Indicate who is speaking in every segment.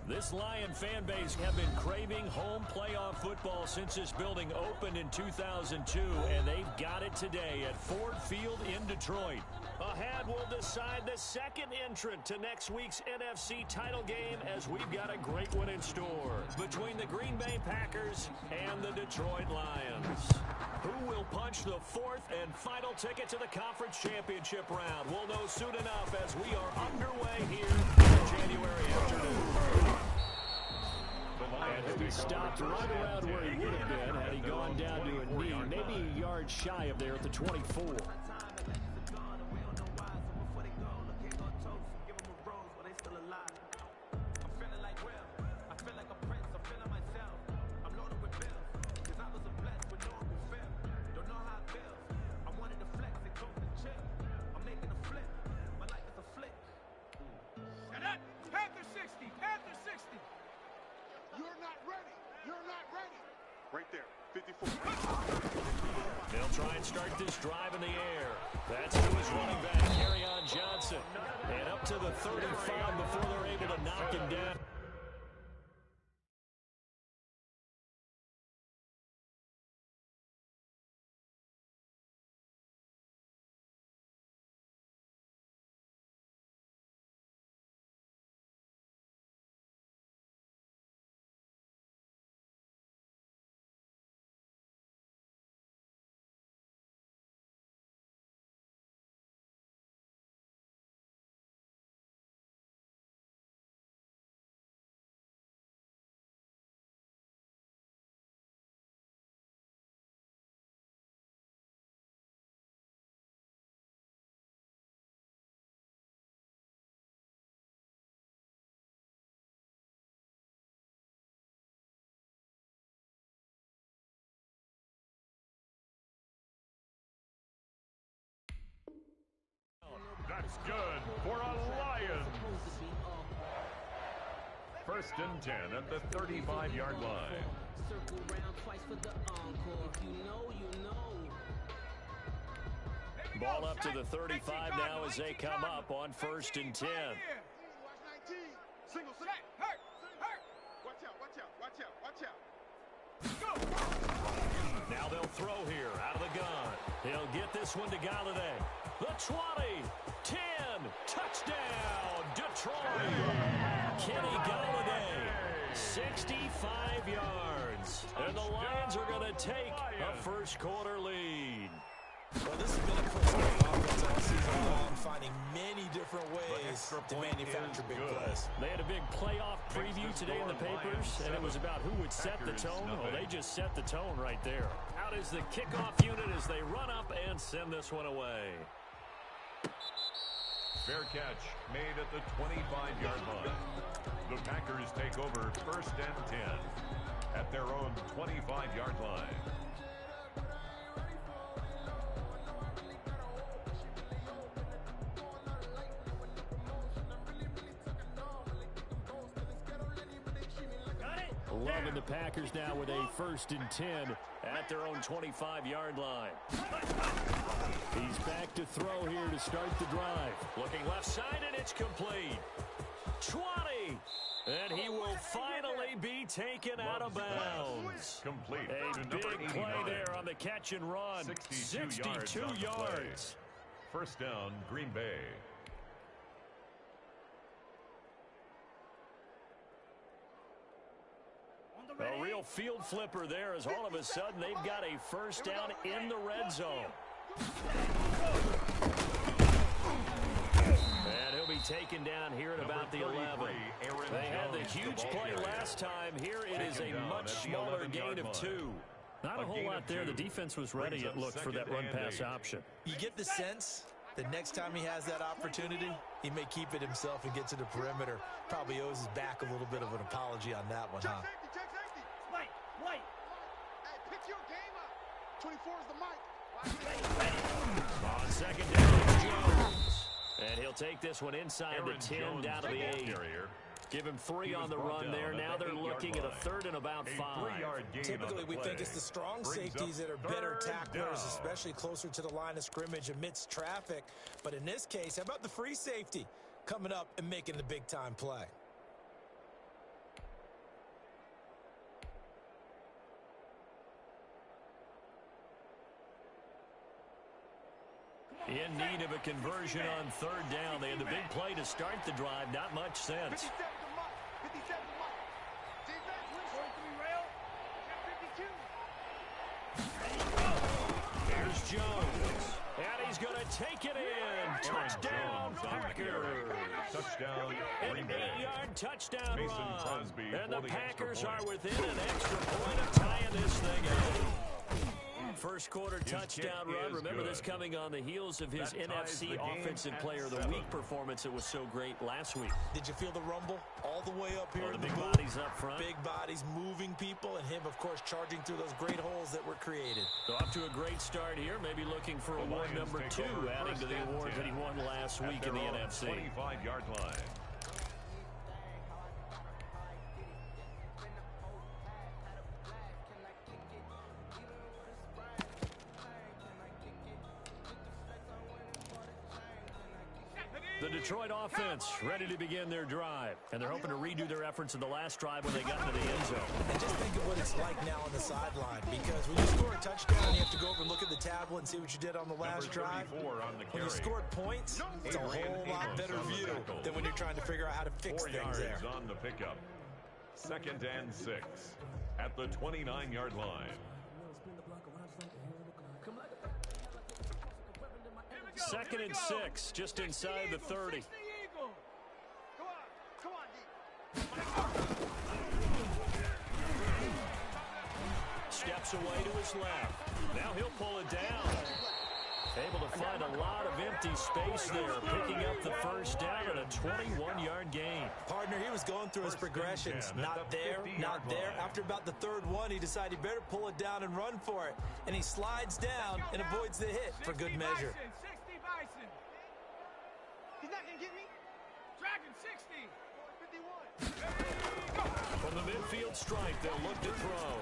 Speaker 1: This Lion fan base have been craving home playoff football since this building opened in 2002, and they've got it today at Ford Field in Detroit. Ahead, we'll decide the second entrant to next week's NFC title game, as we've got a great one in store between the Green Bay Packers and the Detroit Lions. Who will punch the fourth and final ticket to the conference championship round? We'll know soon enough as we are underway here on January afternoon. And he'll be stopped right around where he would have been had he gone down to a knee, maybe a yard shy of there at the 24.
Speaker 2: Right there, 54.
Speaker 1: They'll try and start this drive in the air. That's who is running back, Kerryon Johnson. And up to the 35 before they're able to knock him down.
Speaker 3: That's good for a Lions. First and 10 at the 35-yard line.
Speaker 1: Ball up to the 35 now as they come up on first and 10. Now they'll throw here out of the gun. He'll get this one to Galladay. The 20, 10, touchdown, Detroit. Kenny Galladay, 65 yards. And the Lions are going to take a first quarter lead.
Speaker 4: Well, this has been a close offense all season long, finding many different ways to manufacture big plays.
Speaker 1: They had a big playoff preview today in the papers, and it was about who would set the tone. Well, they just set the tone right there. Out is the kickoff unit as they run up and send this one away.
Speaker 3: Fair catch made at the 25-yard line. The Packers take over first and 10 at their own 25-yard line.
Speaker 1: Loving the Packers now with a first and 10 at their own 25-yard line. He's back to throw here to start the drive. Looking left side, and it's complete. 20, and he will finally be taken out of bounds.
Speaker 3: Complete.
Speaker 1: A big play there on the catch and run. 62 yards.
Speaker 3: First down, Green Bay.
Speaker 1: A real field flipper there as all of a sudden they've got a first down in the red zone. And he'll be taken down here at about the 11. They had the huge play last time. Here it is a much smaller gain of 2. Not a whole lot there. The defense was ready, it looked, for that run-pass option.
Speaker 4: You get the sense that next time he has that opportunity, he may keep it himself and get to the perimeter. Probably owes his back a little bit of an apology on that one, huh?
Speaker 2: Hey, pick your game up. 24 is the mic.
Speaker 1: On second down, it's Jones. And he'll take this one inside the 10 down to the 8. Give him 3 on the run there. Now they're looking at a third and about 5.
Speaker 4: Typically, we think it's the strong safeties that are better tacklers, especially closer to the line of scrimmage amidst traffic. But in this case, how about the free safety coming up and making the big-time play?
Speaker 1: In need of a conversion on third down. They had the big play to start the drive. Not much sense.
Speaker 2: 57 to Mike. 57 to Mike. Defense wins. 43 rail. 52.
Speaker 1: Here's Jones. And he's going to take it in. Touchdown, Packers.
Speaker 3: Touchdown,
Speaker 1: An
Speaker 3: Green Bay.
Speaker 1: 8-yard touchdown
Speaker 3: Mason
Speaker 1: run.
Speaker 3: Crosby
Speaker 1: And the
Speaker 3: for the extra
Speaker 1: Packers
Speaker 3: point.
Speaker 1: are within an extra point of tying this thing up. First quarter touchdown
Speaker 3: kick
Speaker 1: run.
Speaker 3: is
Speaker 1: Remember
Speaker 3: good.
Speaker 1: this coming on the heels of his
Speaker 3: That ties the
Speaker 1: NFC
Speaker 3: game
Speaker 1: Offensive
Speaker 3: at
Speaker 1: Player of the
Speaker 3: 7.
Speaker 1: Week performance that was so great last week.
Speaker 4: Did you feel the rumble all the way up here
Speaker 1: Oh,
Speaker 4: in
Speaker 1: the
Speaker 4: the
Speaker 1: big
Speaker 4: booth?
Speaker 1: bodies up front.
Speaker 4: Big bodies moving people, and him, of course, charging through those great holes that were created.
Speaker 1: So off to a great start here. Maybe looking for
Speaker 3: The
Speaker 1: award
Speaker 3: Lions
Speaker 1: number
Speaker 3: take
Speaker 1: 2,
Speaker 3: over
Speaker 1: adding
Speaker 3: first
Speaker 1: to the
Speaker 3: and
Speaker 1: award
Speaker 3: 10
Speaker 1: that he won last
Speaker 3: at
Speaker 1: week in
Speaker 3: their
Speaker 1: the
Speaker 3: own
Speaker 1: NFC.
Speaker 3: 25-yard line.
Speaker 1: The Detroit offense ready to begin their drive. And they're hoping to redo their efforts in the last drive when they got into the end zone.
Speaker 4: And just think of what it's like now on the sideline, because when you score a touchdown, you have to go over and look at the tablet and see what you did on the last drive.
Speaker 3: Number 34 on the
Speaker 4: When you
Speaker 3: carry.
Speaker 4: scored points, it's a
Speaker 3: Adrian
Speaker 4: whole lot
Speaker 3: Amos
Speaker 4: better
Speaker 3: on the
Speaker 4: view
Speaker 3: tackle.
Speaker 4: than when you're trying to figure out how to fix
Speaker 3: 4
Speaker 4: things
Speaker 3: yards
Speaker 4: there.
Speaker 3: on the pickup. 2nd and 6 at the 29-yard line.
Speaker 1: 2nd and 6, just inside the 30.
Speaker 2: Come on, D.
Speaker 1: Steps away to his left. Now he'll pull it down. Able to find a lot of empty space there, picking up the first down and a 21-yard gain.
Speaker 4: Partner, he was going through his
Speaker 3: First and
Speaker 4: progressions.
Speaker 3: 10 at
Speaker 4: Not
Speaker 3: the
Speaker 4: there,
Speaker 3: 50-yard
Speaker 4: not there.
Speaker 3: line.
Speaker 4: After about the third one, he decided he better pull it down and run for it. And he slides down and avoids the hit for good measure.
Speaker 5: 60 Bison.
Speaker 2: He's not going to get me.
Speaker 5: Dragon 60.
Speaker 2: 51.
Speaker 1: From the midfield stripe, they'll look to throw.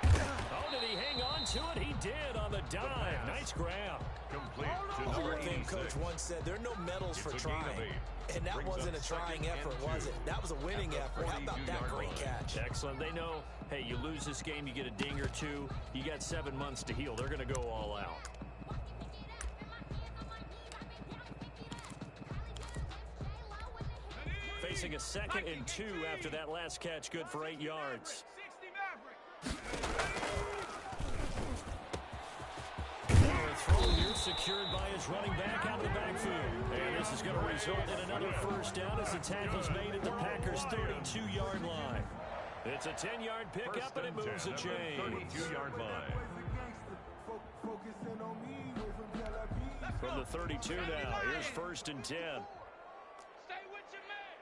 Speaker 1: Oh, did he hang on to it? He did on the dive. Nice grab.
Speaker 3: Complete to
Speaker 4: The
Speaker 3: number
Speaker 4: one thing
Speaker 3: 86.
Speaker 4: Coach once said, there are no medals for
Speaker 3: It's a gain of
Speaker 4: trying.
Speaker 3: 8.
Speaker 4: And that
Speaker 3: Brings
Speaker 4: wasn't
Speaker 3: up
Speaker 4: a trying
Speaker 3: 2nd and
Speaker 4: effort,
Speaker 3: 2
Speaker 4: was it? That was a winning
Speaker 3: at the
Speaker 4: effort. How about that
Speaker 3: 42-yard
Speaker 4: great
Speaker 3: line.
Speaker 4: catch?
Speaker 1: Excellent. They know, hey, you lose this game, you get a ding or two. You got 7 months to heal. They're going to go all out. Facing a 2nd and 2 after that last catch, good for 8 yards.
Speaker 5: 60 Maverick.
Speaker 1: Throw here secured by his running back out of the backfield. And this is going to result in another first down as the tackle's made at the Packers' 32-yard line. It's a 10-yard pickup, and it moves the chains.
Speaker 3: 32-yard line.
Speaker 1: From the 32 now, here's 1st and 10.
Speaker 5: Stay with your man.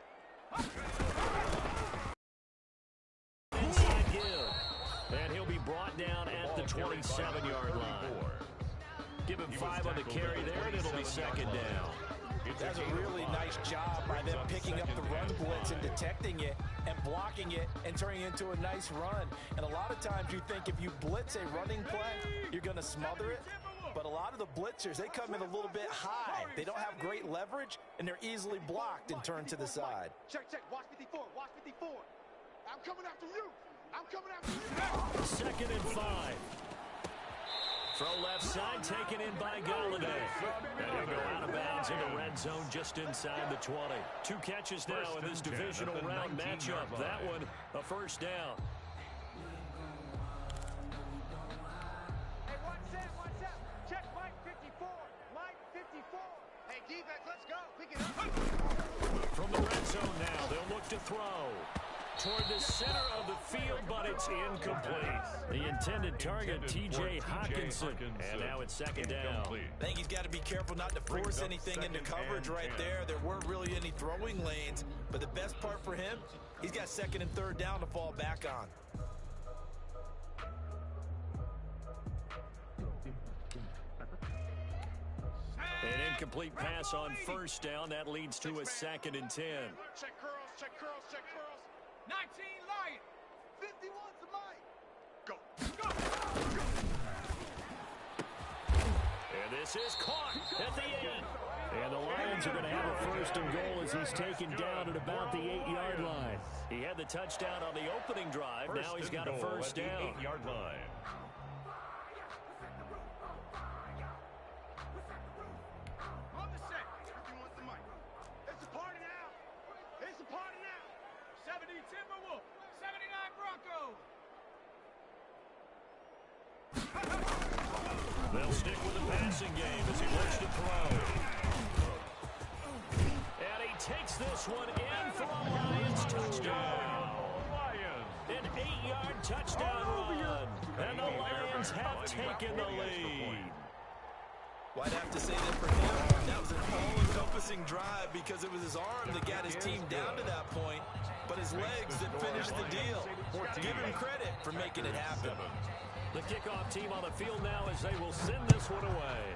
Speaker 1: Inside give. And he'll be brought down at the 27-yard line. Give him 5 on the carry there, and it'll be 2nd down.
Speaker 4: That's a really nice job by them picking up the run blitz and detecting it and blocking it and turning it into a nice run. And a lot of times you think if you blitz a running play, you're going to smother it. But a lot of the blitzers, they come in a little bit high. They don't have great leverage, and they're easily blocked and turned to the side.
Speaker 2: Check, check. Watch 54. Watch 54. I'm coming after you. I'm coming after you.
Speaker 1: 2nd and 5. Throw left side, taken in by Galladay. And he'll go out of bounds in the red zone just inside the 20. 2 catches now in this divisional round matchup. That one, a first down.
Speaker 2: Hey, watch that. Watch that. Check Mike 54. Mike 54. Hey, defense, let's go. Pick it up.
Speaker 1: From the red zone now, they'll look to throw. Toward the center of the field, but it's incomplete. The intended target, T.J. Hawkinson. And now it's 2nd down.
Speaker 4: I think he's got to be careful not to force anything into coverage right there. There weren't really any throwing lanes. But the best part for him, he's got 2nd and 3rd down to fall back on.
Speaker 1: An incomplete pass on 1st down. That leads to a 2nd and 10.
Speaker 2: Check curls, check curls, check curls.
Speaker 5: 19 Lion.
Speaker 2: 51 to Mike. Go.
Speaker 1: And this is caught at the 8. And the Lions are going to have a 1st and goal as he's taken down at about the 8-yard line. He had the touchdown on the opening drive. Now he's got a 1st down.
Speaker 3: 8-yard line.
Speaker 1: They'll stick with the passing game as he looks to throw. And he takes this one in for a Lions touchdown. An 8-yard touchdown run. And the Lions have taken the lead.
Speaker 4: Well, I'd have to say that for him, that was an all-encompassing drive because it was his arm that got his team down to that point, but his legs that finished the deal. Give him credit for making it happen.
Speaker 1: The kickoff team on the field now as they will send this one away.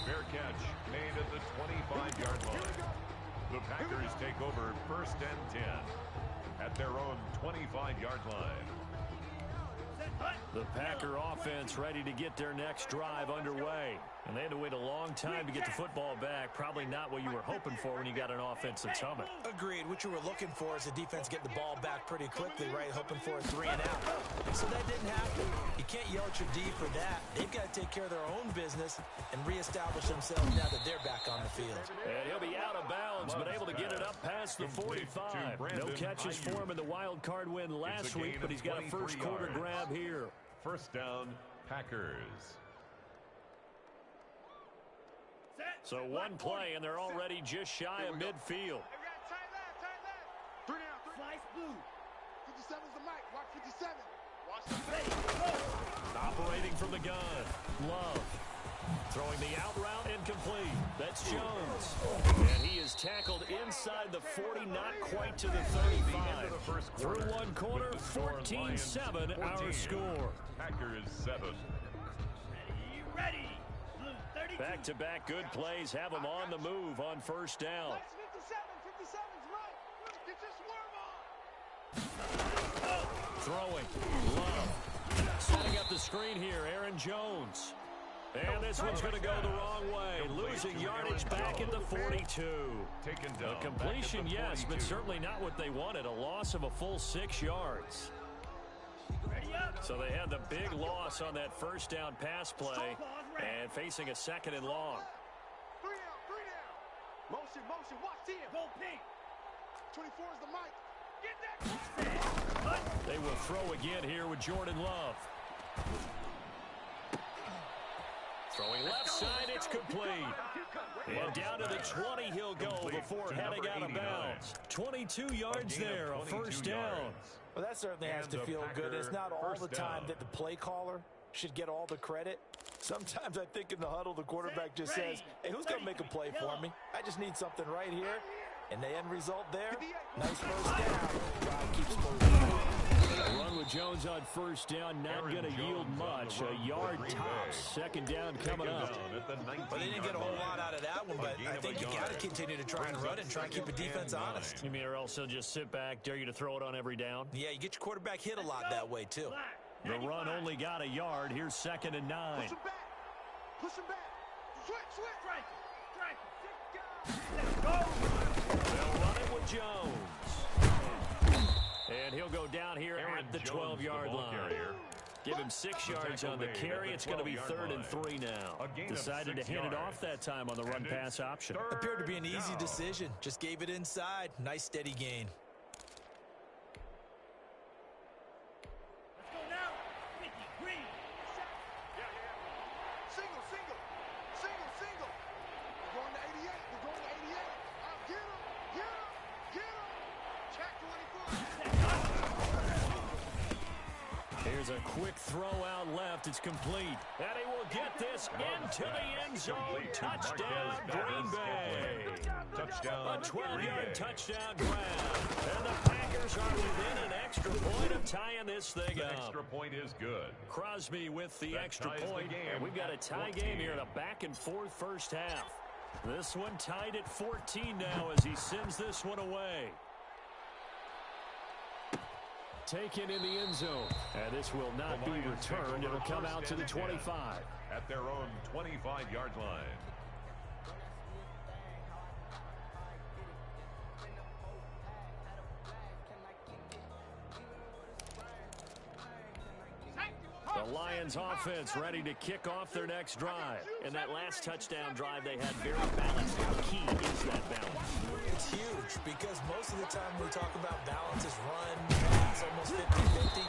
Speaker 3: Fair catch made at the 25-yard line. The Packers take over 1st and 10 at their own 25-yard line.
Speaker 1: The Packer offense ready to get their next drive underway. And they had to wait a long time to get the football back. Probably not what you were hoping for when you got an offense that's humming.
Speaker 4: Agreed. What you were looking for is the defense getting the ball back pretty quickly, right? Hoping for a 3 and out. So that didn't happen. You can't yell at your D for that. They've got to take care of their own business and reestablish themselves now that they're back on the field.
Speaker 1: And he'll be out of bounds, but able to get it up past the 45. No catches for him in the wild card win last week, but he's got a first quarter grab here.
Speaker 3: First down, Packers.
Speaker 1: So one play, and they're already just shy of midfield.
Speaker 2: Hey, we got tight left. 3 down, 3.
Speaker 5: Slice blue.
Speaker 2: 57's the mic. Watch 57. Watch the face.
Speaker 1: Operating from the gun. Love. Throwing the out route incomplete. That's Jones. And he is tackled inside the 40, not quite to the 35. Through one quarter, 14-7 our score.
Speaker 3: Packers 7.
Speaker 5: Ready. Blue 32.
Speaker 1: Back-to-back good plays have them on the move on first down.
Speaker 2: Watch 57. 57's right. Get your swerve on.
Speaker 1: Throwing. Love. Setting up the screen here, Aaron Jones. And this one's going to go the wrong way. Losing yardage back at the 42. A completion, yes, but certainly not what they wanted. A loss of a full 6 yards. So they had the big loss on that first down pass play and facing a 2nd and long.
Speaker 2: 3 down. Motion. Watch him.
Speaker 5: Go pink.
Speaker 2: 24 is the mic. Get that.
Speaker 1: They will throw again here with Jordan Love. Throwing left side, it's complete. And down to the 20 he'll go before heading out of bounds. 22 yards there, a first down.
Speaker 4: Well, that certainly has to feel good. It's not all the time that the play caller should get all the credit. Sometimes I think in the huddle, the quarterback just says, hey, who's going to make a play for me? I just need something right here. And the end result there, nice first down. Drive keeps moving.
Speaker 1: A run with Jones on first down, not going to yield much. A yard tops. 2nd down coming up.
Speaker 4: Well, they didn't get a whole lot out of that one, but I think you got to continue to try and run and try and keep the defense honest.
Speaker 1: You mean or else they'll just sit back, dare you to throw it on every down?
Speaker 4: Yeah, you get your quarterback hit a lot that way, too.
Speaker 1: The run only got a yard. Here's 2nd and 9.
Speaker 2: Push him back. Switch.
Speaker 1: They'll run it with Jones. And he'll go down here at the 12-yard line. Give him 6 yards on the carry. It's going to be 3rd and 3 now. Decided to hand it off that time on the run-pass option.
Speaker 4: Appeared to be an easy decision. Just gave it inside. Nice, steady gain.
Speaker 5: Let's go now. 50 green.
Speaker 2: Single. We're going to 88. Get him. Check 24.
Speaker 1: Here's a quick throw out left. It's complete. And he will get this into the end zone. Touchdown, Green Bay. A 12-yard touchdown grab. And the Packers are within an extra point of tying this thing up.
Speaker 3: The extra point is good.
Speaker 1: Crosby with the extra point. And we've got a tie game here in a back-and-forth first half. This one tied at 14 now as he sends this one away. Taken in the end zone. And this will not be returned. It'll come out to the 25.
Speaker 3: At their own 25-yard line.
Speaker 1: The Lions offense ready to kick off their next drive. And that last touchdown drive they had very balanced. How key is that balance?
Speaker 4: It's huge because most of the time we talk about balance is run, pass, almost 50-50.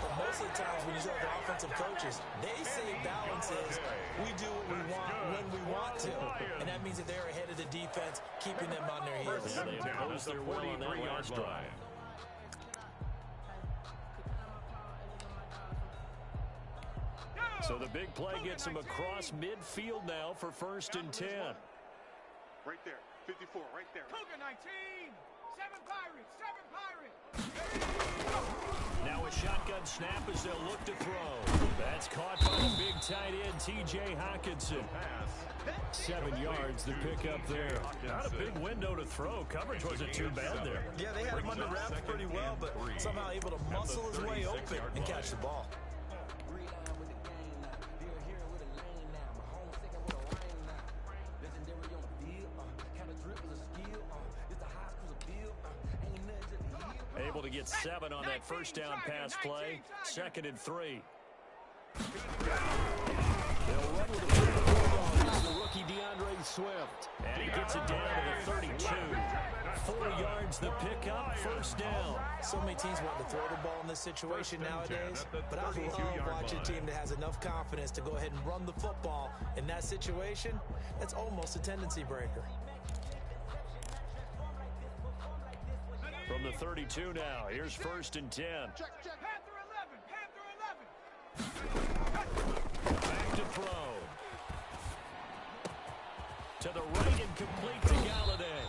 Speaker 4: But most of the times when you defensive coaches. They say balance is we do what we want when we want to. And that means that they're ahead of the defense, keeping them on their heels.
Speaker 1: Yeah, they imposed their will on that last drive. So the big play gets him across midfield now for 1st and 10.
Speaker 2: Right there, 54, right there.
Speaker 5: Cougar 19. 7 Pirates. 7 Pirates.
Speaker 1: Now a shotgun snap as they'll look to throw. That's caught by the big tight end, T.J. Hawkinson. 7 yards to pick up there. Not a big window to throw. Coverage wasn't too bad there.
Speaker 4: Yeah, they had him under wraps pretty well, but somehow able to muscle his way open and catch the ball.
Speaker 1: Able to get 7 on that first down pass play. 2nd and 3. They'll run with the rookie DeAndre Swift. And he gets it down to the 32. 4 yards the pickup, 1st down.
Speaker 4: So many teams want to throw the ball in this situation nowadays, but I love watching a team that has enough confidence to go ahead and run the football. In that situation, that's almost a tendency breaker.
Speaker 1: From the 32 now, here's 1st and 10.
Speaker 5: Panther 11.
Speaker 1: Back to throw. To the right and complete to Galladay.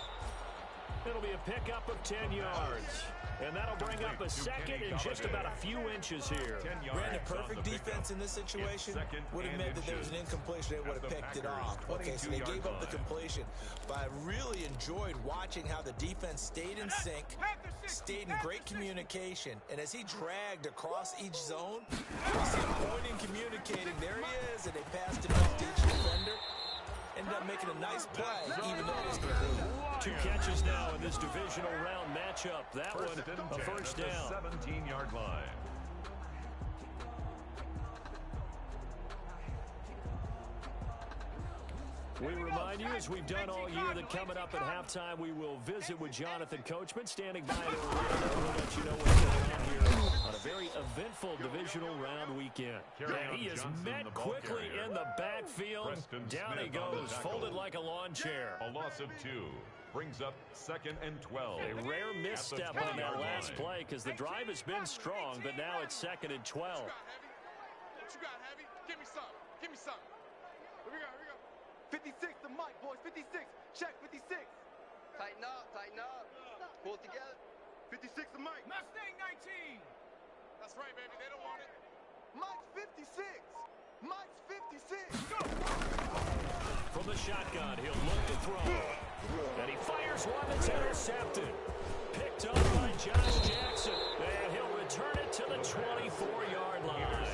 Speaker 1: It'll be a pickup of 10 yards. And that'll bring up a 2nd and just about a few inches here.
Speaker 4: Granted, perfect defense in this situation would have meant that there was an incompletion. They would have picked it off. Okay, so they gave up the completion. But I really enjoyed watching how the defense stayed in sync, stayed in great communication. And as he dragged across each zone, you see him pointing, communicating. There he is, and they passed it off to each defender. Ended up making a nice play, even though it was complete.
Speaker 1: 2 catches now in this divisional round matchup. That one, a 1st down.
Speaker 3: 17-yard line.
Speaker 1: We remind you, as we've done all year, that coming up at halftime, we will visit with Jonathan Coachman, standing by in Orlando. We'll let you know what's going on here on a very eventful divisional round weekend. And he is met quickly in the backfield. Down he goes, folded like a lawn chair.
Speaker 3: A loss of 2 brings up 2nd and 12.
Speaker 1: A rare misstep on that last play because the drive has been strong, but now it's 2nd and 12.
Speaker 2: What you got, Heavy? Give me some. Give me some. Here we go, here we go. 56, the mic, boys. 56. Check, 56. Tighten up, tighten up. Pull it together. 56, the mic.
Speaker 5: Mustang 19.
Speaker 2: That's right, baby. They don't want it. Mike's 56. Mike's 56.
Speaker 1: From the shotgun, he'll look to throw. And he fires one that's intercepted. Picked up by Josh Jackson. And he'll return it to the 24-yard line.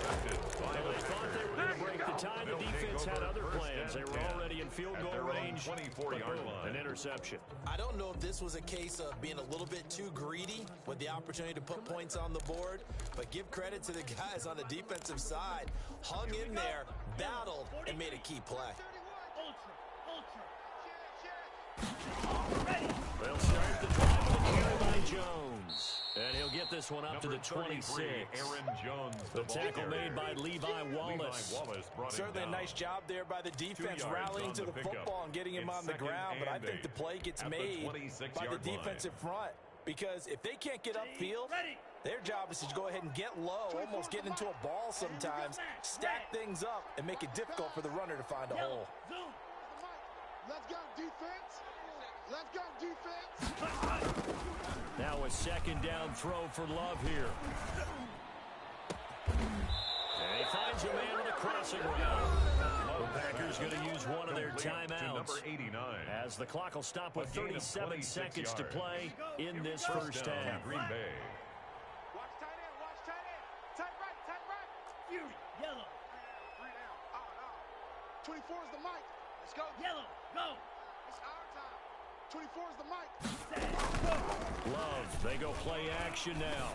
Speaker 1: Well, they thought they were going to break the tie. The defense had other plans. They were already in field goal range.
Speaker 3: 24-yard line.
Speaker 1: An interception.
Speaker 4: I don't know if this was a case of being a little bit too greedy with the opportunity to put points on the board, but give credit to the guys on the defensive side. Hung in there, battled, and made a key play.
Speaker 1: They'll start the drive with a carry by Jones. And he'll get this one up to the 26.
Speaker 3: Aaron Jones.
Speaker 1: The tackle made by Levi Wallace.
Speaker 4: Certainly a nice job there by the defense, rallying to the football and getting him on the ground. But I think the play gets made by the defensive front. Because if they can't get upfield, their job is to go ahead and get low, almost get into a ball sometimes, stack things up, and make it difficult for the runner to find a hole.
Speaker 2: Let's go, defense. Let's go, defense.
Speaker 1: Now a 2nd down throw for Love here. And he finds a man on the crossing route. The Packers going to use one of their timeouts. As the clock will stop with 37 seconds to play in this first half.
Speaker 3: Green Bay.
Speaker 2: Watch tight end, watch tight end. Tight right, tight right.
Speaker 5: Fury, yellow.
Speaker 2: 3 down. 24 is the mic. Let's go.
Speaker 5: Yellow, go.
Speaker 2: It's our time. 24 is the mic.
Speaker 1: Love, they go play action now.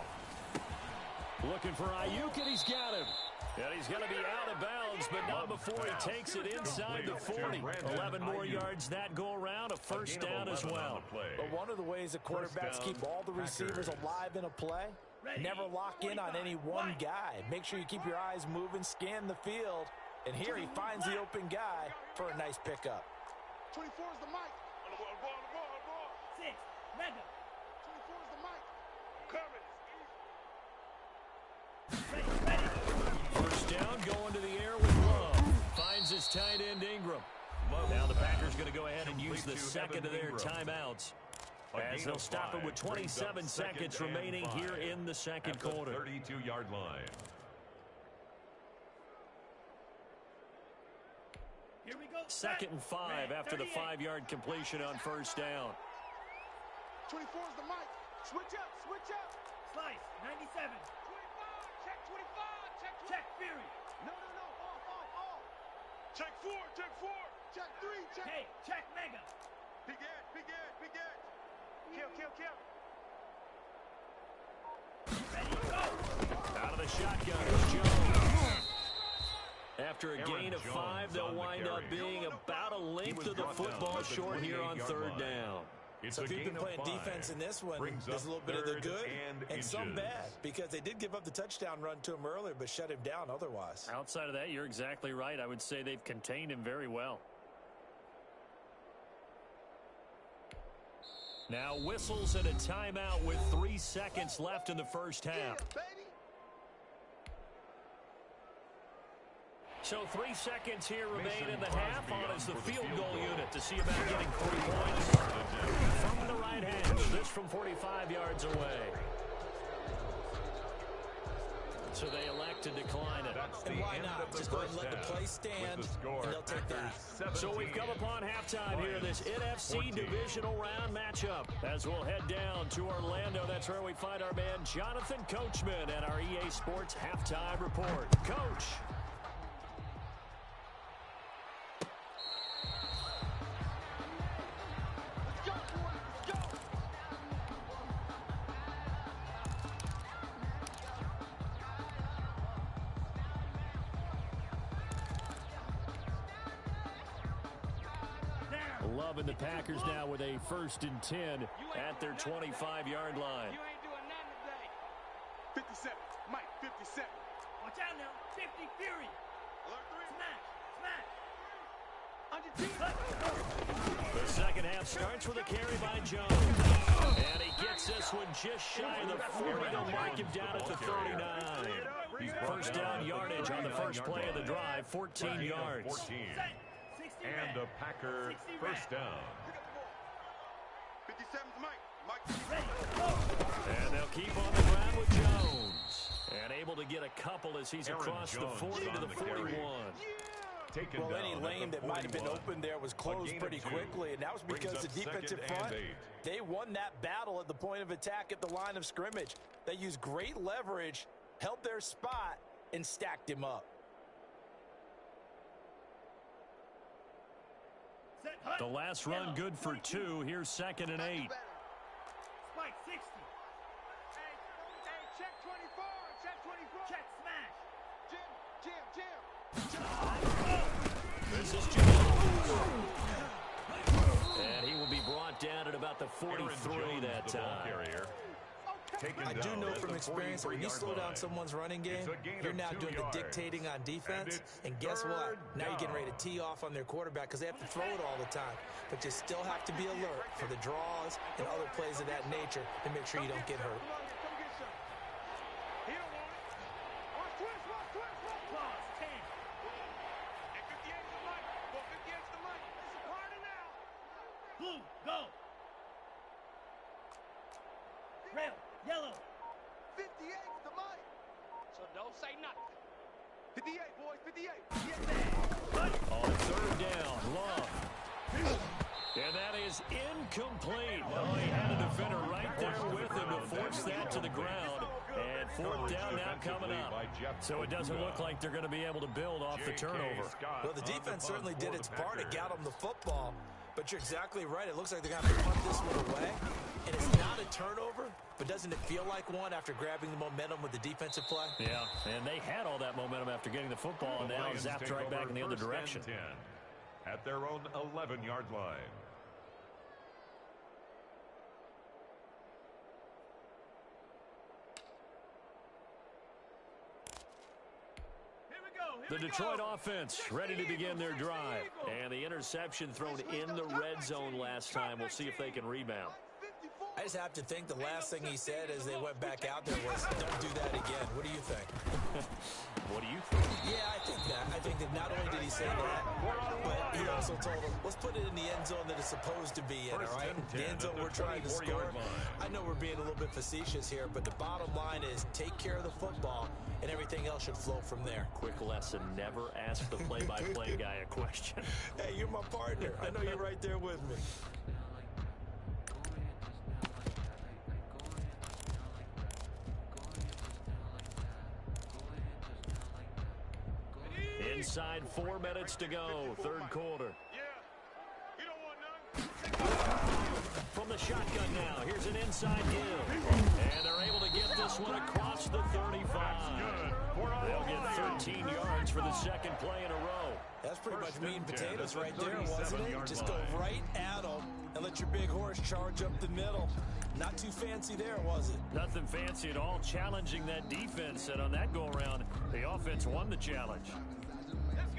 Speaker 1: Looking for Ayuk, and he's got him. And he's going to be out of bounds, but not before he takes it inside the 40. 11 more yards that go around, a 1st down as well.
Speaker 4: But one of the ways the quarterbacks keep all the receivers alive in a play Never lock in on any one guy. Make sure you keep your eyes moving, scan the field. And here he finds the open guy for a nice pickup.
Speaker 2: 24 is the mic.
Speaker 5: 6, mega.
Speaker 2: 24 is the mic. Coming.
Speaker 1: First down, going to the air with Love. Finds his tight end Ingram. Now the Packers going to go ahead and use the second of their timeouts, as they'll stop it with 27 seconds remaining here in the second quarter.
Speaker 3: 32-yard line.
Speaker 5: Here we go.
Speaker 1: 2nd and 5 after the 5-yard completion on first down.
Speaker 2: 24 is the mic. Switch up, switch up.
Speaker 5: Slice, 97.
Speaker 2: 25, check 25, check 25.
Speaker 5: Check Fury.
Speaker 2: No, off. Check 4, check 4. Check 3, check.
Speaker 5: Hey, check mega.
Speaker 2: Big edge. Kill.
Speaker 5: Ready, go.
Speaker 1: Out of the shotgun is Jones. After a gain of 5, they'll wind up being about a length of the football short here on 3rd down.
Speaker 4: So if you've been playing defense in this one, there's a little bit of the good and some bad, because they did give up the touchdown run to him earlier, but shut him down otherwise.
Speaker 1: Outside of that, you're exactly right. I would say they've contained him very well. Now whistles and a timeout with 3 seconds left in the first half.
Speaker 2: Yeah, baby.
Speaker 1: So 3 seconds here remain in the half on as the field goal unit to see about getting 3 points from the right hand. This from 45 yards away. So they elect to decline it.
Speaker 4: And why not? Just go ahead and let the play stand, and they'll take that.
Speaker 1: So we've come upon halftime here in this NFC Divisional Round matchup. As we'll head down to Orlando, that's where we find our man Jonathan Coachman at our EA Sports Halftime Report. Coach. Loving the Packers now with a 1st and 10 at their 25-yard line.
Speaker 5: You ain't doing nothing today.
Speaker 2: 57, Mike, 57.
Speaker 5: Watch out now. 50 Fury.
Speaker 2: Alert 3.
Speaker 5: Smash.
Speaker 1: The second half starts with a carry by Jones. And he gets this one just shy of the 40. They'll mark him down at the 39. First down yardage on the first play of the drive, 14 yards.
Speaker 3: And a Packer first down.
Speaker 2: 57's Mike. Mike.
Speaker 5: Ready,
Speaker 1: And they'll keep on the ground with Jones. And able to get a couple as he's across the 40 to the 41.
Speaker 4: Well, any lane that might have been open there was closed pretty quickly, and that was because the defensive front, they won that battle at the point of attack at the line of scrimmage. They used great leverage, held their spot, and stacked him up.
Speaker 1: The last run good for 2. Here's 2nd and 8.
Speaker 5: Spike 60.
Speaker 2: Hey, check 24. Check 24.
Speaker 5: Check smash.
Speaker 2: Jim.
Speaker 1: This is Jones. And he will be brought down at about the 43 that time.
Speaker 4: I do know from experience that when you slow down someone's running game, you're now doing the dictating on defense. And guess what? Now you're getting ready to tee off on their quarterback because they have to throw it all the time. But you still have to be alert for the draws and other plays of that nature to make sure you don't get hurt.
Speaker 5: Claws 10. Blue, go. Red, yellow.
Speaker 2: 58's the mic.
Speaker 5: So don't say nothing.
Speaker 2: 58, boys, 58.
Speaker 1: On 3rd down, Love. And that is incomplete. Oh, he had a defender right there with him to force that to the ground. And 4th down now coming up. So it doesn't look like they're going to be able to build off the turnover.
Speaker 4: Well, the defense certainly did its part. It got them the football. But you're exactly right. It looks like they're going to have to punt this one away. And it's not a turnover, but doesn't it feel like one after grabbing the momentum with the defensive play?
Speaker 1: Yeah, and they had all that momentum after getting the football, and now zapped right back in the other direction.
Speaker 3: 10 at their own 11-yard line.
Speaker 1: The Detroit offense ready to begin their drive. And the interception thrown in the red zone last time. We'll see if they can rebound.
Speaker 4: I just have to think the last thing he said as they went back out there was, don't do that again. What do you think?
Speaker 1: What do you think?
Speaker 4: Yeah, I think that. I think that not only did he say that, but he also told him, let's put it in the end zone that it's supposed to be in, all right? The end zone we're trying to score. I know we're being a little bit facetious here, but the bottom line is take care of the football, and everything else should flow from there.
Speaker 1: Quick lesson, never ask the play-by-play guy a question.
Speaker 4: Hey, you're my partner. I know you're right there with me.
Speaker 1: Inside 4 minutes to go, third quarter. From the shotgun now, here's an inside give. And they're able to get this one across the 35. They'll get 13 yards for the second play in a row.
Speaker 4: That's pretty much meat and potatoes right there, wasn't it? Just go right at them and let your big horse charge up the middle. Not too fancy there, was it?
Speaker 1: Nothing fancy at all, challenging that defense. And on that go-around, the offense won the challenge.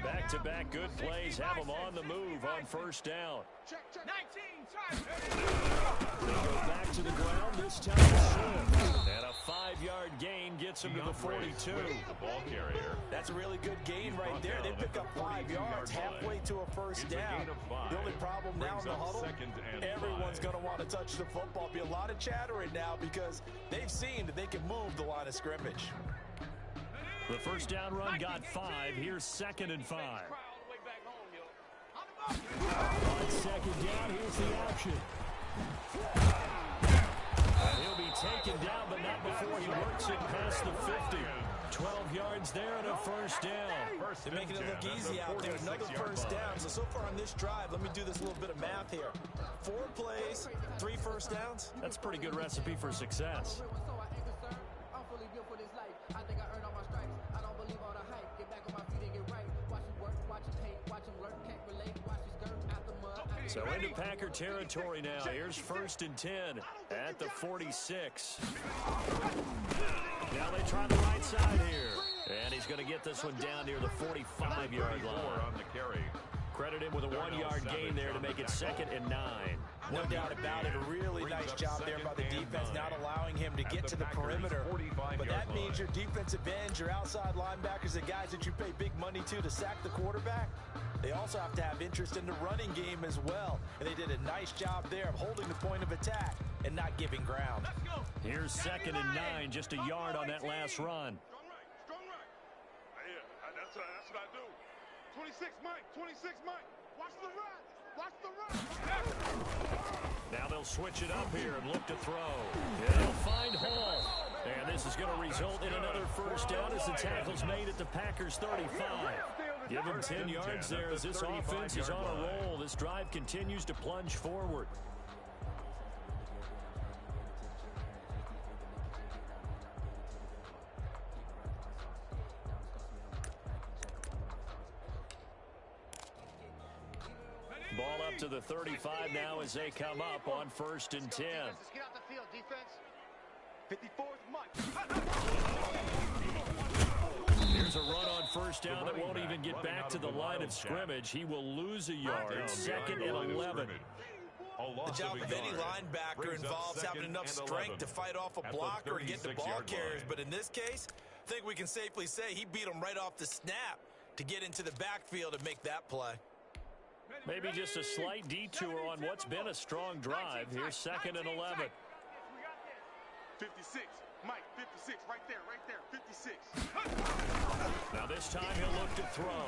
Speaker 1: Back-to-back good plays have them on the move on first down.
Speaker 5: 19,
Speaker 1: They go back to the ground, this time Swift. And a 5-yard gain gets them to the 42.
Speaker 3: The ball carrier.
Speaker 4: That's a really good gain right there. They pick up 5 yards halfway to a first down. The only problem now in the huddle, everyone's going to want to touch the football. Be a lot of chattering now because they've seen that they can move the line of scrimmage.
Speaker 1: The first down run got 5. Here's 2nd and 5. On second down, here's the action. And he'll be taken down, but not before he works it past the 50. 12 yards there and a first down.
Speaker 4: They're making it look easy out there. Another first down. So far on this drive, let me do this little bit of math here. 4 plays, 3 first downs.
Speaker 1: That's a pretty good recipe for success. So into Packer territory now. Here's 1st and 10 at the 46. Now they try the right side here. And he's going to get this one down near the 45-yard line.
Speaker 3: On the carry.
Speaker 1: Credit him with a 1-yard gain there to make it 2nd and 9.
Speaker 4: No doubt about it. A really nice job there by the defense, not allowing him to get to the perimeter. But that means your defensive ends, your outside linebackers, the guys that you pay big money to sack the quarterback, they also have to have interest in the running game as well. And they did a nice job there of holding the point of attack and not giving ground.
Speaker 1: Here's 2nd and 9, just a yard on that last run.
Speaker 6: Strong right. Yeah, that's what I do. 26 Mike, 26 Mike. Watch the run. Watch the run.
Speaker 1: Now they'll switch it up here and look to throw. And they'll find Hall. And this is going to result in another first down as the tackle's made at the Packers 35. Give him 10 yards there as this offense is on a roll. This drive continues to plunge forward. Ball up to the 35 now as they come up on 1st and 10.
Speaker 2: Get out the field, defense. 54 Mike.
Speaker 1: Here's a run on first down that won't even get back to the line of scrimmage. He will lose a yard. 2nd and 11.
Speaker 4: The job of any linebacker involves having enough strength to fight off a blocker and get the ball carriers. But in this case, I think we can safely say he beat him right off the snap to get into the backfield and make that play.
Speaker 1: Maybe just a slight detour on what's been a strong drive. Here's 2nd and 11.
Speaker 6: 56. Mike, 56. Right there. 56.
Speaker 1: Now this time he'll look to throw.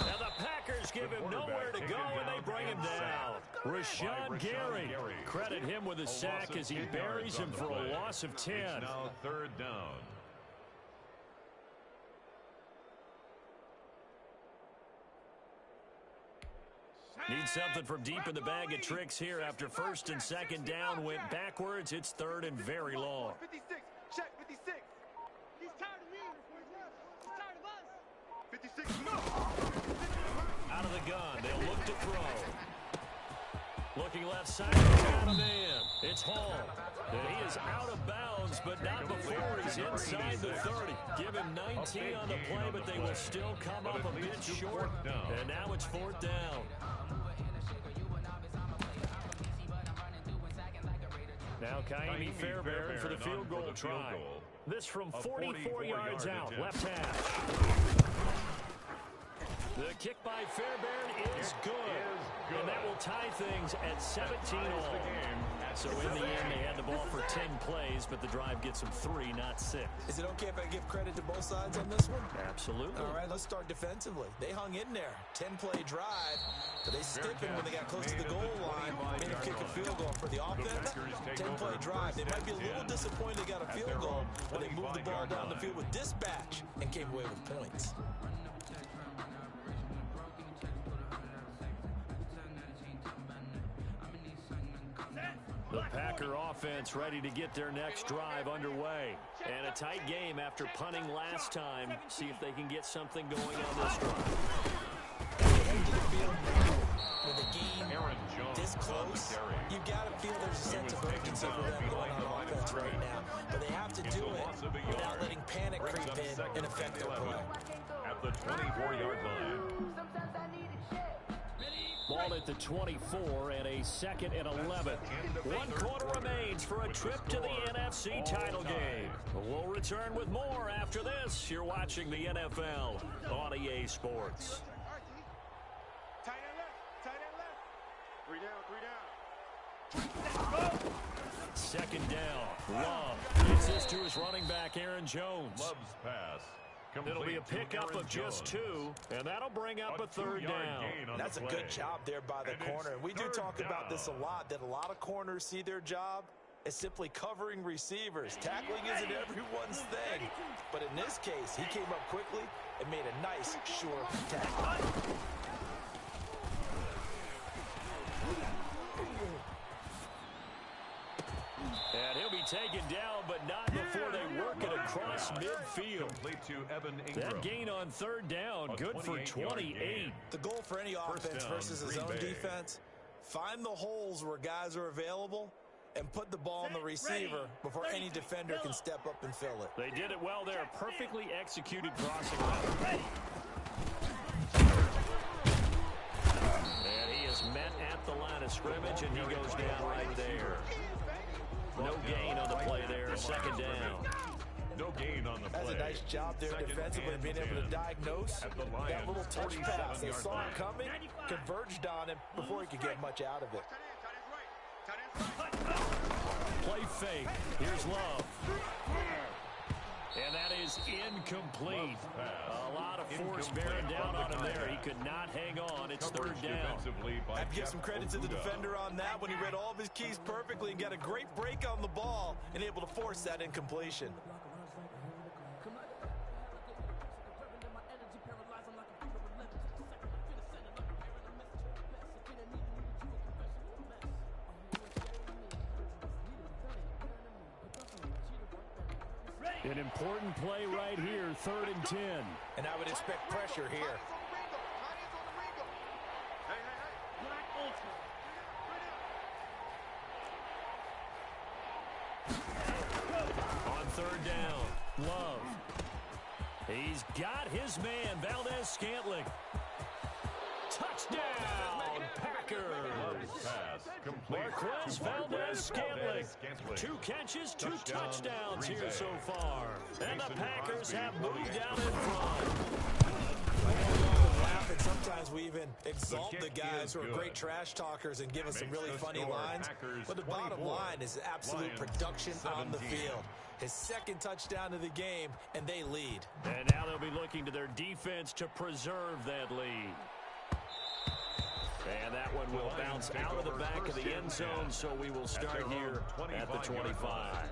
Speaker 1: Now the Packers give him nowhere to go, and they bring him down. Rashawn Gary. Credit him with a sack as he buries him for a loss of 10.
Speaker 3: Now 3rd down.
Speaker 1: Need something from deep in the bag of tricks here after 1st and 2nd down went backwards. It's 3rd and very long.
Speaker 2: 56. Check 56.
Speaker 5: He's tired of me. He's tired of us.
Speaker 2: 56. No.
Speaker 1: Out of the gun. They'll look to throw. Looking left side, he's out of man. It's Hall. And he is out of bounds, but not before he's inside the 30. Give him 19 on the play, but they will still come up a bit short. And now it's 4th down. Now Kaimi Fairbairn for the field goal try. This from 44 yards out, left hash. The kick by Fairbairn is good. And that will tie things at 17 all. So in the end, they had the ball for 10 plays, but the drive gets them 3, not 6.
Speaker 4: Is it okay if I give credit to both sides on this one?
Speaker 1: Absolutely.
Speaker 4: All right, let's start defensively. They hung in there. 10-play drive, but they stiffened when they got close to the goal line. Made them kick a field goal. For the offense, 10-play drive. They might be a little disappointed they got a field goal, but they moved the ball down the field with dispatch and came away with points.
Speaker 1: The Packer offense ready to get their next drive underway. And a tight game after punting last time. See if they can get something going on this drive.
Speaker 4: With a game this close, you've got to feel there's a sense of urgency for them going on offense right now. But they have to do it without letting panic creep in and affect their play.
Speaker 3: At the 24-yard line.
Speaker 1: Ball at the 24 and a 2nd and 11. 1 quarter remains for a trip to the NFC title game. We'll return with more after this. You're watching the NFL on EA Sports.
Speaker 6: Tight end left. 3 down.
Speaker 1: 2nd down. Love gets this to his running back, Aaron Jones.
Speaker 3: Love's pass.
Speaker 1: It'll be a pickup of just 2, and that'll bring up a 3rd down.
Speaker 4: That's a good job there by the corner. And we do talk about this a lot, that a lot of corners see their job as simply covering receivers. Tackling isn't everyone's thing. But in this case, he came up quickly and made a nice, sure tackle.
Speaker 1: And he'll be taken down, but not before they work it across midfield. That gain on 3rd down, good for 28.
Speaker 4: The goal for any offense versus his own defense, find the holes where guys are available and put the ball on the receiver before any defender can step up and fill it.
Speaker 1: They did it well there. Perfectly executed crossing route. And he is met at the line of scrimmage, and he goes down right there. No gain on the play there, 2nd down.
Speaker 3: No gain on the play.
Speaker 4: That's a nice job there defensively, being able to diagnose that little touch pass. They saw it coming, converged on him before he could get much out of it.
Speaker 1: Play fake. Here's Love. And that is incomplete. A lot of force bearing down on him there. He could not hang on. It's 3rd down.
Speaker 4: I have to give some credit to the defender on that when he read all of his keys perfectly and got a great break on the ball and able to force that incompletion.
Speaker 1: An important play right here, 3rd and 10.
Speaker 4: And I would expect pressure here.
Speaker 1: On 3rd down, Love. He's got his man, Valdez-Scantling. Touchdown, Packers. Marquez Valdez-Scantling. 2 catches, 2 touchdowns here so far. And the Packers have moved down in front.
Speaker 4: And sometimes we even exalt the guys who are great trash talkers and give us some really funny lines. But the bottom line is absolute production on the field. His 2nd touchdown of the game, and they lead.
Speaker 1: And now they'll be looking to their defense to preserve that lead. And that one will bounce out of the back of the end zone, so we will start here at the 25.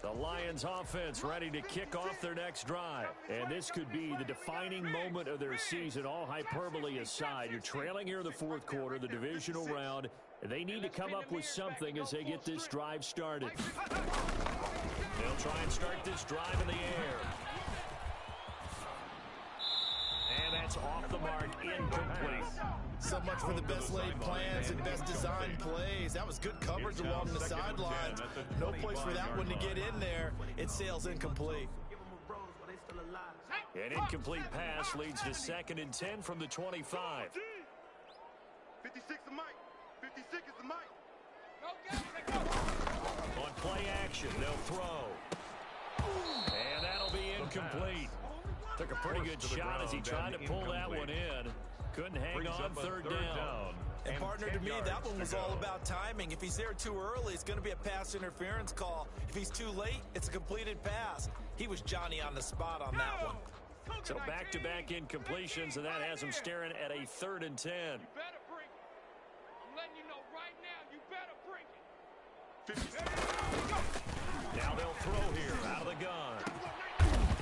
Speaker 1: The The Lions offense ready to kick off their next drive. And this could be the defining moment of their season, all hyperbole aside. You're trailing here in the fourth quarter, the divisional round. They need to come up with something as they get this drive started. They'll try and start this drive in the air. And that's off the mark, incomplete.
Speaker 4: So much for the best laid plans and best designed plays. That was good coverage along the sidelines. No place for that one to get in there. It sails incomplete.
Speaker 1: An incomplete pass leads to 2nd and 10 from the 25.
Speaker 2: 56 the mic. 56 is the mic.
Speaker 1: On play action, they'll throw. And that'll be incomplete. Took a pretty good shot as he tried to pull that one in. Couldn't hang on third down.
Speaker 4: And partner, to me, that one was all about timing. If he's there too early, it's going to be a pass interference call. If he's too late, it's a completed pass. He was Johnny on the spot on that one.
Speaker 1: So back-to-back incompletions, and that has him staring at a 3rd and 10.
Speaker 5: You better bring it. I'm letting you know right now, you better bring it.
Speaker 1: Now they'll throw here out of the gun.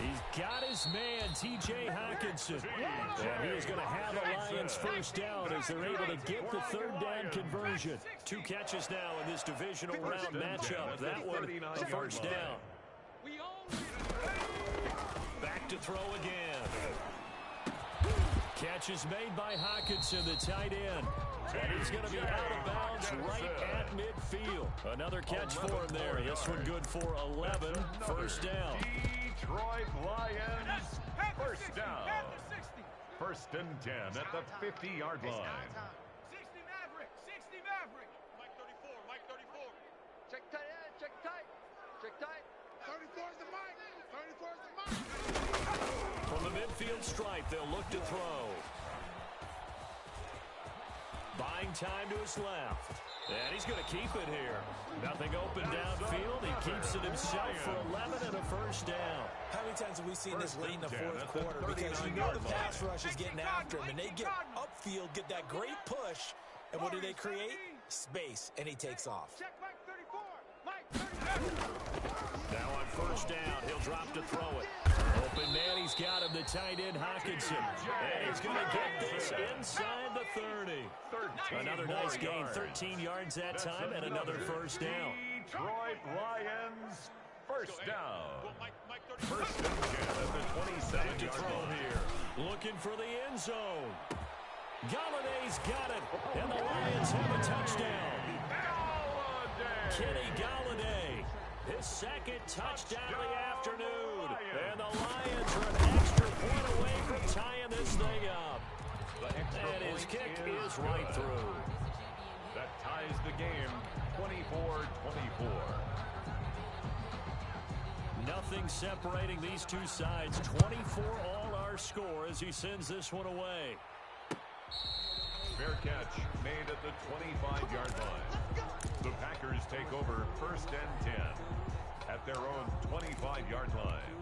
Speaker 1: He's got his man, T.J. Hawkinson. And he is going to have the Lions first down as they're able to get the 3rd down conversion. 2 catches now in this divisional round matchup. That one, a first down. Back to throw again. Catch is made by Hawkinson, the tight end. And he's going to be out of bounds right at midfield. Another catch for him there. This one good for 11. First down.
Speaker 3: Detroit Lions, first down. 1st and 10 at the 50-yard line.
Speaker 5: 60 Maverick, 60 Maverick.
Speaker 6: Mike 34, Mike 34.
Speaker 2: Check tight end, check tight. Check tight.
Speaker 6: 34 is the mic. 34 is the mic.
Speaker 1: From the midfield stripe, they'll look to throw. Buying time to his left. And he's going to keep it here. Nothing open downfield. He keeps it himself for 11 and a first down.
Speaker 4: How many times have we seen this late in the fourth quarter? Because you know the pass rush is getting after him, and they get upfield, get that great push, and what do they create? Space, and he takes off.
Speaker 5: Check Mike 34. Mike 34.
Speaker 1: Now on first down, he'll drop to throw it. Open man, he's got him, the tight end Hawkinson. And he's going to get this inside the 30. Another nice gain, 13 yards that time, and another first down.
Speaker 3: Detroit Lions, first down. 1st and 10 at the 27-yard
Speaker 1: throw here. Looking for the end zone. Galladay's got it, and the Lions have a touchdown. Kenny Galladay, his 2nd touchdown of the afternoon. And the Lions are an extra point away from tying this thing up. And his kick is right through.
Speaker 3: That ties the game, 24-24.
Speaker 1: Nothing separating these two sides. 24 all our score as he sends this one away.
Speaker 3: Fair catch made at the 25-yard line. The Packers take over 1st and 10 at their own 25-yard line.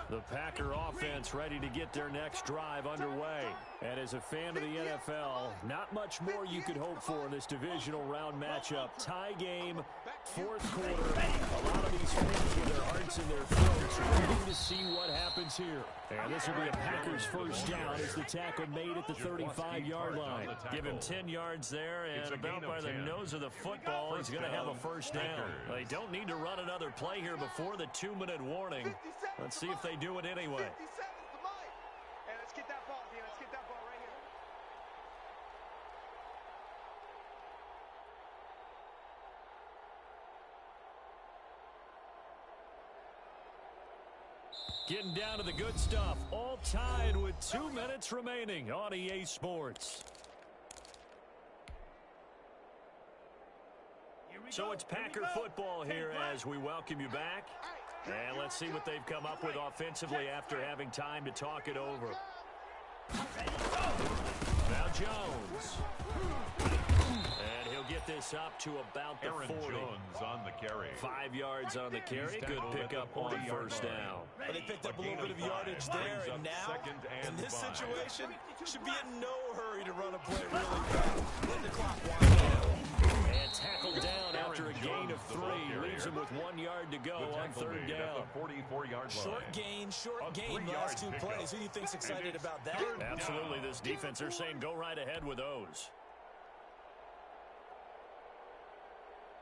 Speaker 1: The Packer offense ready to get their next drive underway. And as a fan of the NFL, not much more you could hope for in this divisional round matchup. Tie game, 4th quarter. A lot of these fans with their hearts in their throats waiting to see what happens here. And this will be a Packers first down as the tackle made at the 35-yard line. Give him 10 yards there, and about by the nose of the football, he's going to have a first down. They don't need to run another play here before the 2-minute warning. Let's see if they do it anyway.
Speaker 2: 57 is the mic. And let's get that ball, D. Let's get that ball right here.
Speaker 1: Getting down to the good stuff. All tied with 2 minutes remaining on EA Sports. So it's Packer football here as we welcome you back. And let's see what they've come up with offensively after having time to talk it over. Now Jones. And he'll get this up to about the 40.
Speaker 3: Jones on the carry.
Speaker 1: 5 yards on the carry. Good pickup on first down.
Speaker 4: But they picked up a little bit of yardage there, and now, in this situation, should be in no hurry to run a play really fast. Let the clock wind down.
Speaker 1: And tackled down after a gain of
Speaker 3: 44-yard line.
Speaker 4: Short gain last two plays. Who do you think's excited about that?
Speaker 1: Absolutely, this defense, they're saying go right ahead with those.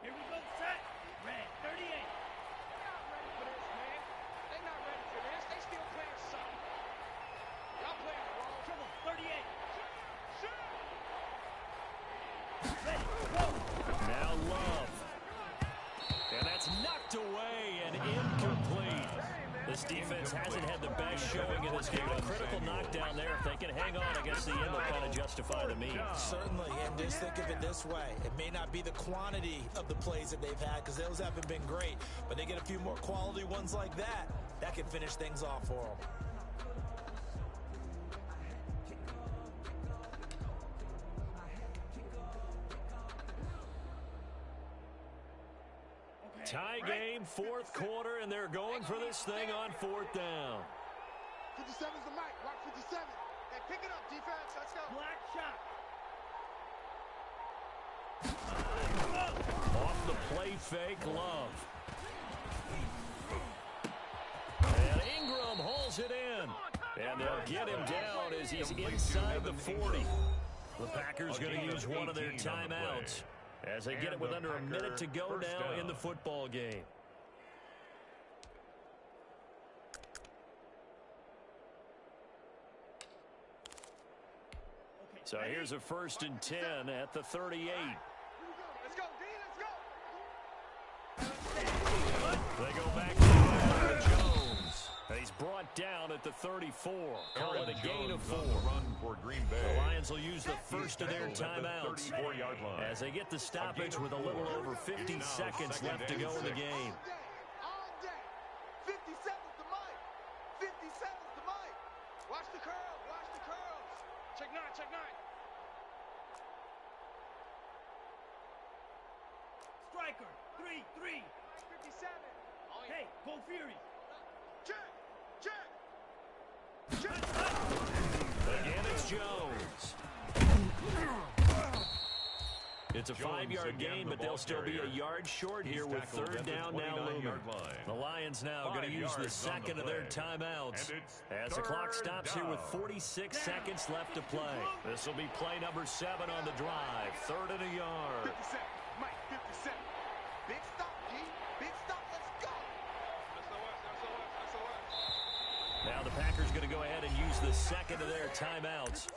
Speaker 5: Here we go, set. Red, 38. They're not ready for this, man. They're not ready for this. They still playing something. Y'all playing wrong. Trouble, 38. Ready, go.
Speaker 1: Now Love. And that's knocked away and incomplete. This defense hasn't had the best showing in this game. A critical knockdown there. If they can hang on against the end, they'll kind of justify the means.
Speaker 4: Certainly, and just think of it this way. It may not be the quantity of the plays that they've had because those haven't been great, but they get a few more quality ones like that. That can finish things off for them.
Speaker 1: Tie game, fourth quarter, and they're going for this thing on fourth down.
Speaker 6: 57's the mic. Watch 57. Hey, pick it up, defense. Let's go.
Speaker 5: Black shot.
Speaker 1: Off the play fake, Love. And Ingram hauls it in. And they'll get him down as he's inside the 40. The Packers going to use one of their timeouts as they get it with under a minute to go now in the football game. So here's a 1st and 10 at the 38.
Speaker 6: Let's go, D. Let's go.
Speaker 1: They go back to Jones. He's brought down at the 34. Call it a gain of 4. The Lions will use the first of their timeouts as they get the stoppage with a little over 50 seconds left to go in the game.
Speaker 6: All day. 57's the mic. 57's the mic. Watch the curls. Watch the curls.
Speaker 5: Check 9, check 9. Striker, 3-3.
Speaker 6: 57.
Speaker 5: Hey, go Fury.
Speaker 6: Check. Check. Check.
Speaker 1: Again, it's Jones. It's a 5-yard gain, but they'll still be a yard short here with 3rd down now looming. The Lions now going to use the second of their timeouts as the clock stops here with 46 seconds left to play. This will be play number 7 on the drive. 3rd and a yard.
Speaker 6: 57. Mike, 57. Big stop, G. Big stop. Let's go.
Speaker 1: Now the Packers going to go ahead and use the second of their timeouts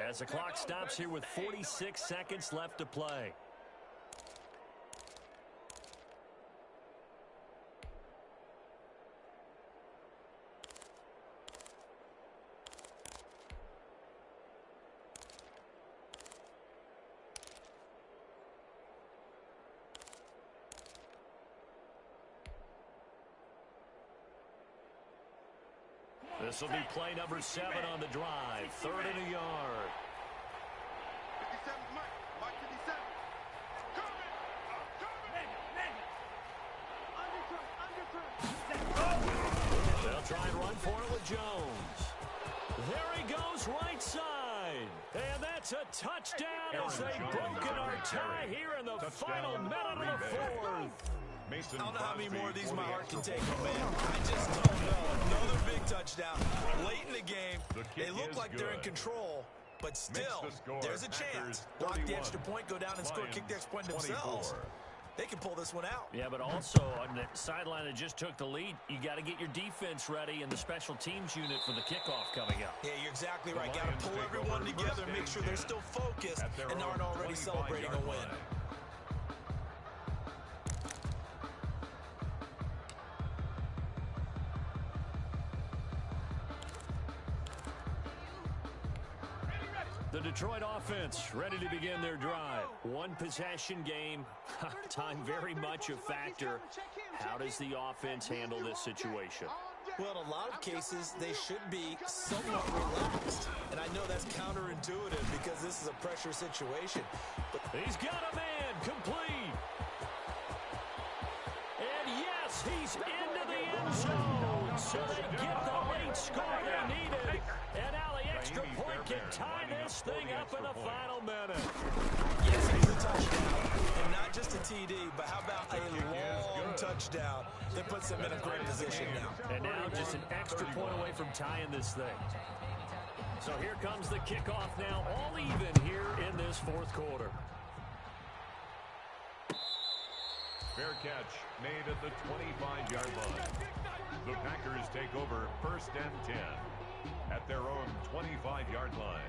Speaker 1: as the clock stops here with 46 seconds left to play. This will be play number 7 on the drive. 3rd and a yard.
Speaker 6: 57's Mike. Mike 57.
Speaker 5: Undercut.
Speaker 1: They'll try and run for it with Jones. There he goes right side. And that's a touchdown as they've broken our tie here in the final minute of the 4th.
Speaker 4: I don't know how many more of these my heart can take, man. I just don't know. Another big touchdown. Late in the game, they look like they're in control, but still, there's a chance. Block the extra point, go down and score, kick the extra point themselves. They can pull this one out.
Speaker 1: Yeah, but also on the sideline that just took the lead, you got to get your defense ready and the special teams unit for the kickoff coming up.
Speaker 4: Yeah, you're exactly right. Got to pull everyone together, make sure they're still focused and aren't already celebrating a win.
Speaker 1: The Detroit offense ready to begin their drive. One possession game. Time very much a factor. How does the offense handle this situation?
Speaker 4: Well, in a lot of cases, they should be somewhat relaxed. And I know that's counterintuitive because this is a pressure situation. But
Speaker 1: he's got a man complete. And yes, he's into the end zone. So they get the late score they needed. And now the extra point can tie this thing up in the final minute.
Speaker 4: Yes, he's a touchdown. And not just a TD, but how about a long touchdown, that puts them in a great position now.
Speaker 1: And now just an extra point away from tying this thing. So here comes the kickoff now, all even here in this fourth quarter.
Speaker 3: Fair catch made at the 25-yard line. The Packers take over 1st and 10 at their own 25-yard line.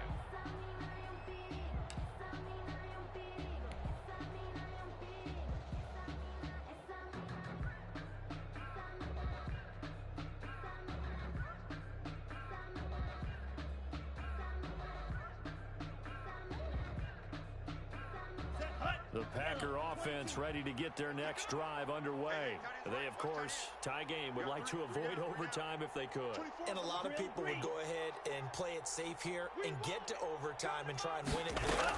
Speaker 1: The Packer offense ready to get their next drive underway. They, of course, tie game, would like to avoid overtime if they could.
Speaker 4: And a lot of people would go ahead and play it safe here and get to overtime and try and win it there.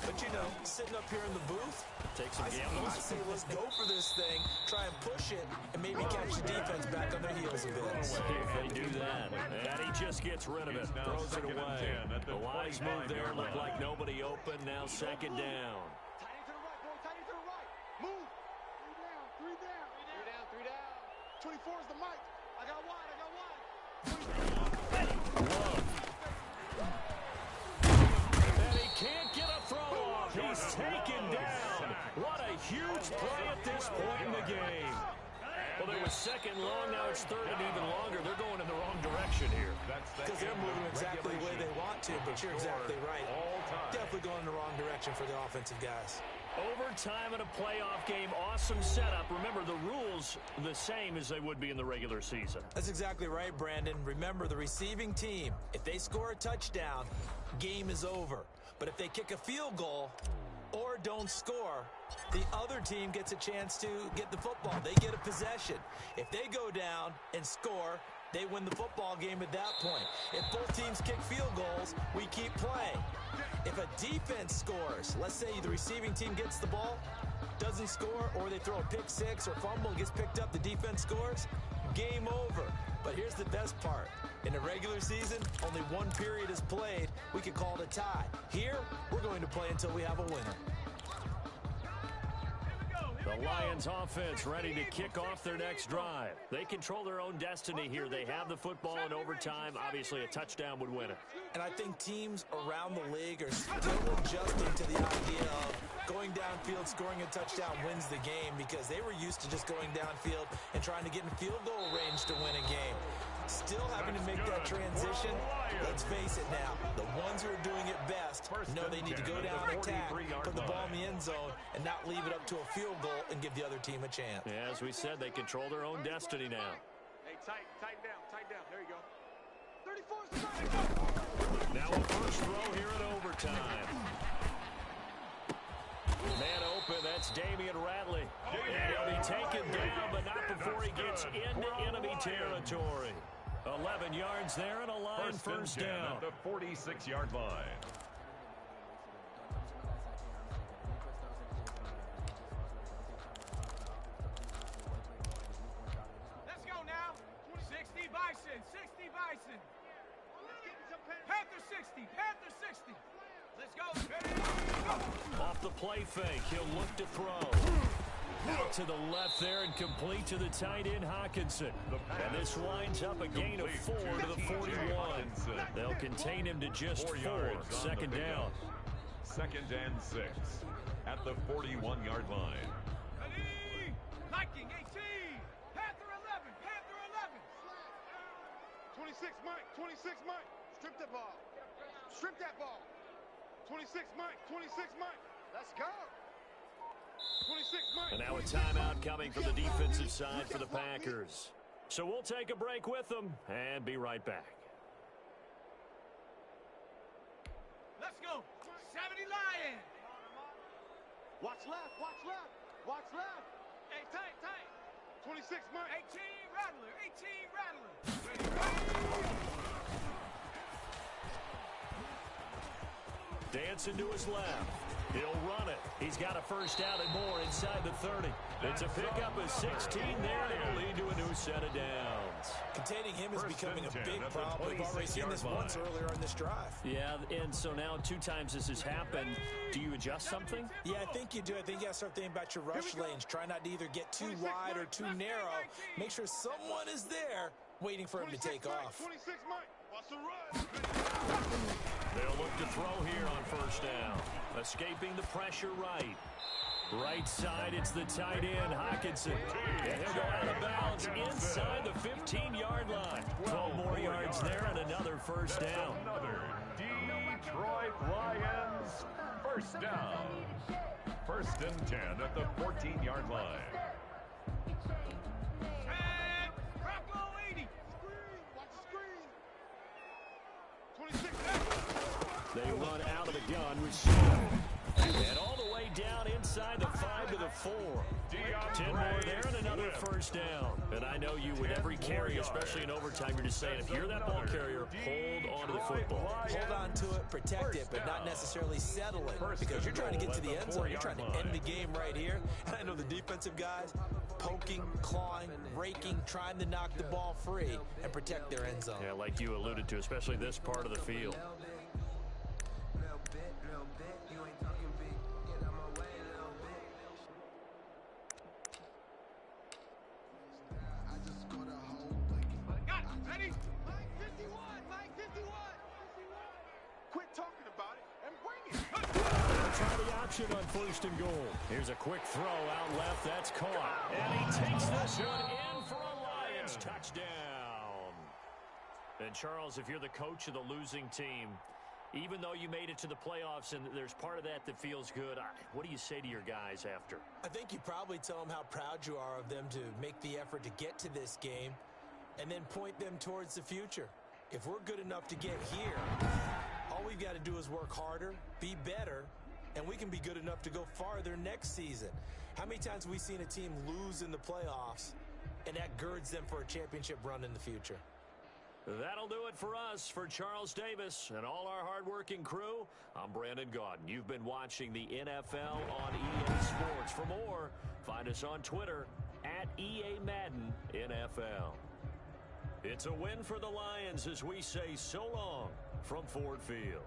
Speaker 4: But, you know, sitting up here in the booth,
Speaker 1: take some gambles.
Speaker 4: I say let's go for this thing, try and push it, and maybe catch the defense back on their heels a bit.
Speaker 1: If they do that, and he just gets rid of it, throws it away. The lines move there, look like nobody open, now 2nd down.
Speaker 6: 24 is the mic. I got wide.
Speaker 1: And he can't get a throw off. He's taken down. What a huge play at this point in the game. Well, there was 2nd long. Now it's 3rd and even longer. They're going in the wrong direction here.
Speaker 4: Because they're moving exactly the way they want to, but you're exactly right. Definitely going in the wrong direction for the offensive guys.
Speaker 1: Overtime in a playoff game, awesome setup. Remember, the rules the same as they would be in the regular season.
Speaker 4: That's exactly right, Brandon. Remember, the receiving team, if they score a touchdown, game is over. But if they kick a field goal or don't score, the other team gets a chance to get the football. They get a possession. If they go down and score, they win the football game at that point. If both teams kick field goals, we keep playing. If a defense scores, let's say the receiving team gets the ball, doesn't score, or they throw a pick six or fumble and gets picked up, the defense scores, game over. But here's the best part. In the regular season, only one period is played. We could call it a tie. Here, we're going to play until we have a winner.
Speaker 1: The Lions offense ready to kick off their next drive. They control their own destiny here. They have the football in overtime. Obviously, a touchdown would win it.
Speaker 4: And I think teams around the league are still adjusting to the idea of going downfield, scoring a touchdown wins the game, because they were used to just going downfield and trying to get in field goal range to win a game. Still having to make that transition. Let's face it now, the ones who are doing it best know they need to go down and attack, put the ball in the end zone, and not leave it up to a field goal and give the other team a chance.
Speaker 1: Yeah, as we said, they control their own destiny now.
Speaker 6: Hey, tighten down. There you go. 34 is the mic.
Speaker 1: Now a first throw here in overtime. Man open, that's Damian Ratley. And he'll be taken down, but not before he gets into enemy territory. 11 yards there and a line first down.
Speaker 3: At the 46-yard line.
Speaker 5: Let's go now. 60 Bison. Panther 60. Let's go.
Speaker 1: Off the play fake, he'll look to throw. Out to the left there and complete to the tight end, Hawkinson. And this winds up a gain of 4 to the 41. They'll contain him to just 4. 2nd down.
Speaker 3: 2nd and 6 at the 41-yard line.
Speaker 5: Ready? Viking 18. Panther 11.
Speaker 6: 26 Mike. Strip that ball. 26 Mike. Let's go. 26 Mike.
Speaker 1: And now a timeout coming from the defensive side for the Packers. So we'll take a break with them and be right back.
Speaker 5: Let's go. 70 Lions.
Speaker 6: Watch left.
Speaker 5: Hey, tight.
Speaker 6: 26 Mike.
Speaker 5: 18 Rattler.
Speaker 1: Dancing to his left. He'll run it. He's got a first down and more inside the 30. It's a pickup of 16 there, and it'll lead to a new set of downs.
Speaker 4: Containing him is becoming a big problem. We've already seen this once earlier on this drive.
Speaker 1: Yeah, and so now 2 times this has happened. Do you adjust something?
Speaker 4: Yeah, I think you do. I think you got to start thinking about your rush lanes. Try not to either get too wide or too narrow. Make sure someone is there waiting for him to take off.
Speaker 6: 26 Mike. Watch the run.
Speaker 1: They'll look to throw here on first down. Escaping the pressure right. Right side, it's the tight end, Hockenson. And he'll go out of bounds inside the 15-yard line. 12 more yards there and another first down.
Speaker 3: Another Detroit Lions first down. First and 10 at the 14-yard line.
Speaker 6: And Rocco 80. Screen. Watch the screen. 26.
Speaker 1: They run out of the gun with Snow. And all the way down inside the 5 to the 4. 10 more there and another first down. And I know you with every carry, especially in overtime, you're just saying, if you're that ball carrier, hold on to the football.
Speaker 4: Hold on to it, protect it, but not necessarily settle it. Because you're trying to get to the end zone. You're trying to end the game right here. And I know the defensive guys poking, clawing, raking, trying to knock the ball free and protect their end zone.
Speaker 1: Yeah, like you alluded to, especially this part of the field. On first and goal. Here's a quick throw out left. That's caught. And he takes this one in for a Lions touchdown. And Charles, if you're the coach of the losing team, even though you made it to the playoffs and there's part of that that feels good, what do you say to your guys after?
Speaker 4: I think you probably tell them how proud you are of them to make the effort to get to this game and then point them towards the future. If we're good enough to get here, all we've got to do is work harder, be better, and we can be good enough to go farther next season. How many times have we seen a team lose in the playoffs, and that girds them for a championship run in the future?
Speaker 1: That'll do it for us. For Charles Davis and all our hardworking crew, I'm Brandon Gaudin. You've been watching the NFL on EA Sports. For more, find us on Twitter at EA Madden NFL. It's a win for the Lions as we say so long from Ford Field.